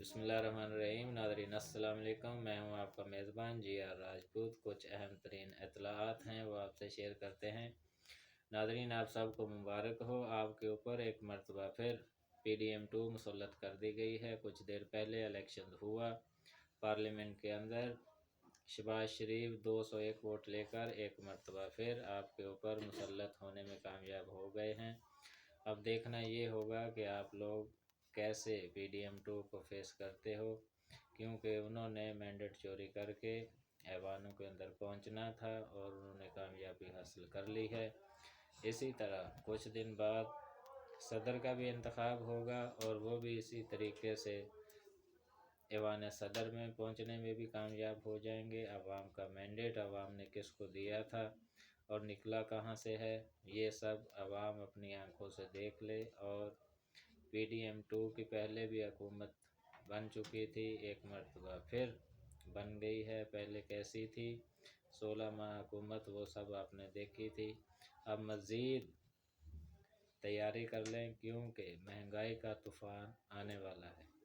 بسم اللہ الرحمن الرحیم۔ ناظرین السلام علیکم، میں ہوں آپ کا میزبان جی آر راجپوت۔ کچھ اہم ترین اطلاعات ہیں وہ آپ سے شیئر کرتے ہیں۔ ناظرین آپ سب کو مبارک ہو، آپ کے اوپر ایک مرتبہ پھر PDM-2 مسلط کر دی گئی ہے۔ کچھ دیر پہلے الیکشن ہوا پارلیمنٹ کے اندر، شہباز شریف 201 ووٹ لے کر ایک مرتبہ پھر آپ کے اوپر مسلط ہونے میں کامیاب ہو گئے ہیں۔ اب دیکھنا یہ ہوگا کہ آپ لوگ کیسے PDM-2 کو فیس کرتے ہو، کیونکہ انہوں نے مینڈیٹ چوری کر کے ایوانوں کے اندر پہنچنا تھا اور انہوں نے کامیابی حاصل کر لی ہے۔ اسی طرح کچھ دن بعد صدر کا بھی انتخاب ہوگا اور وہ بھی اسی طریقے سے ایوان صدر میں پہنچنے میں بھی کامیاب ہو جائیں گے۔ عوام کا مینڈیٹ عوام نے کس کو دیا تھا اور نکلا کہاں سے ہے، یہ سب عوام اپنی آنکھوں سے دیکھ لے۔ اور PDM-2 کی پہلے بھی حکومت بن چکی تھی، ایک مرتبہ پھر بن گئی ہے۔ پہلے کیسی تھی 16 ماہ حکومت، وہ سب آپ نے دیکھی تھی۔ اب مزید تیاری کر لیں کیونکہ مہنگائی کا طوفان آنے والا ہے۔